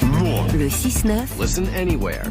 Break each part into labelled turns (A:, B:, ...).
A: Le 6-9.
B: Listen anywhere.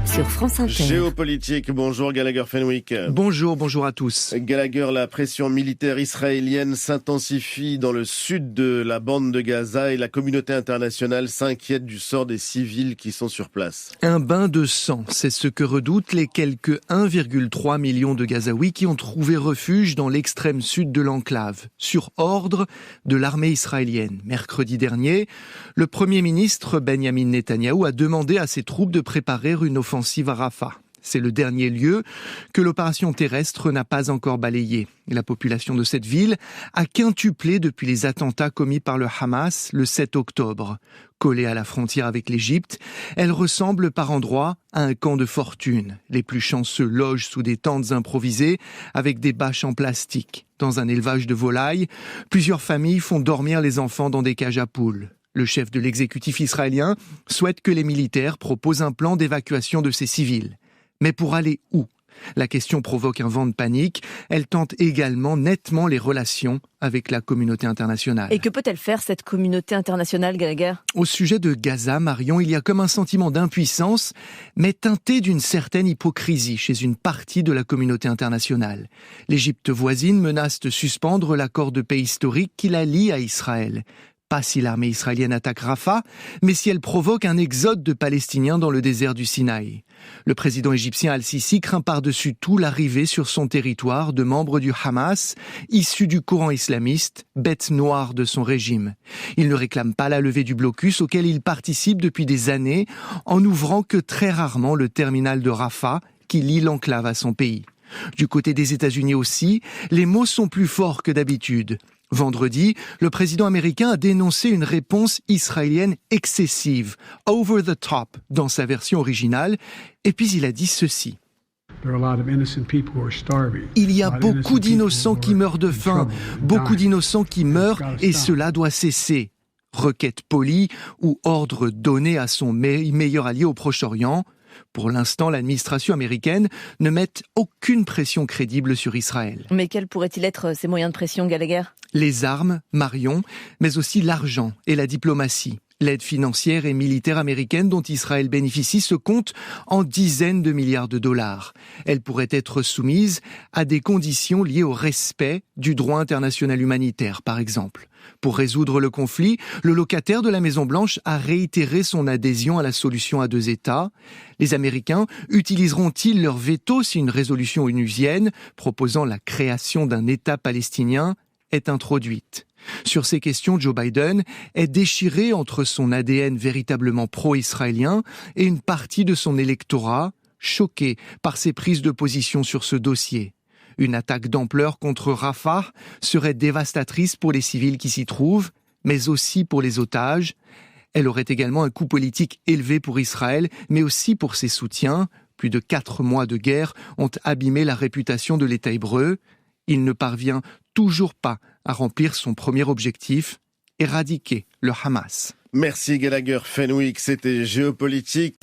A: Sur France Inter.
C: Géopolitique, bonjour Gallagher Fenwick.
D: Bonjour à tous.
C: Gallagher, la pression militaire israélienne s'intensifie dans le sud de la bande de Gaza et la communauté internationale s'inquiète du sort des civils qui sont sur place.
D: Un bain de sang, c'est ce que redoutent les quelques 1,3 million de Gazaouis qui ont trouvé refuge dans l'extrême sud de l'enclave, sur ordre de l'armée israélienne. Mercredi dernier, le Premier ministre Benjamin Netanyahou a demandé à ses troupes de préparer une offensive à Rafah. C'est le dernier lieu que l'opération terrestre n'a pas encore balayé. La population de cette ville a quintuplé depuis les attentats commis par le Hamas le 7 octobre. Collée à la frontière avec l'Égypte, elle ressemble par endroits à un camp de fortune. Les plus chanceux logent sous des tentes improvisées avec des bâches en plastique. Dans un élevage de volailles, plusieurs familles font dormir les enfants dans des cages à poules. Le chef de l'exécutif israélien souhaite que les militaires proposent un plan d'évacuation de ces civils. Mais pour aller où ? La question provoque un vent de panique. Elle tente également nettement les relations avec la communauté internationale.
E: Et que peut-elle faire, cette communauté internationale, Gallagher ?
D: Au sujet de Gaza, Marion, il y a comme un sentiment d'impuissance, mais teinté d'une certaine hypocrisie chez une partie de la communauté internationale. L'Égypte voisine menace de suspendre l'accord de paix historique qui la lie à Israël. Pas si l'armée israélienne attaque Rafah, mais si elle provoque un exode de Palestiniens dans le désert du Sinaï. Le président égyptien Al-Sisi craint par-dessus tout l'arrivée sur son territoire de membres du Hamas, issus du courant islamiste, bête noire de son régime. Il ne réclame pas la levée du blocus auquel il participe depuis des années, en n'ouvrant que très rarement le terminal de Rafah qui lie l'enclave à son pays. Du côté des États-Unis aussi, les mots sont plus forts que d'habitude. Vendredi, le président américain a dénoncé une réponse israélienne excessive, over the top, dans sa version originale, et puis il a dit ceci. Il y a beaucoup d'innocents qui meurent de faim, beaucoup d'innocents qui meurent, et cela doit cesser. Requête polie ou ordre donné à son meilleur allié au Proche-Orient. Pour l'instant, l'administration américaine ne met aucune pression crédible sur Israël.
E: Mais quels pourraient-ils être ces moyens de pression, Gallagher ?
D: Les armes, Marion, mais aussi l'argent et la diplomatie. L'aide financière et militaire américaine dont Israël bénéficie se compte en dizaines de milliards de dollars. Elle pourrait être soumise à des conditions liées au respect du droit international humanitaire, par exemple. Pour résoudre le conflit, le locataire de la Maison-Blanche a réitéré son adhésion à la solution à deux États. Les Américains utiliseront-ils leur veto si une résolution onusienne proposant la création d'un État palestinien est introduite ? Sur ces questions, Joe Biden est déchiré entre son ADN véritablement pro-israélien et une partie de son électorat, choqué par ses prises de position sur ce dossier. Une attaque d'ampleur contre Rafah serait dévastatrice pour les civils qui s'y trouvent, mais aussi pour les otages. Elle aurait également un coût politique élevé pour Israël, mais aussi pour ses soutiens. Plus de 4 mois de guerre ont abîmé la réputation de l'État hébreu. Il ne parvient toujours pas à remplir son premier objectif, éradiquer le Hamas.
C: Merci Gallagher Fenwick, c'était Géopolitique.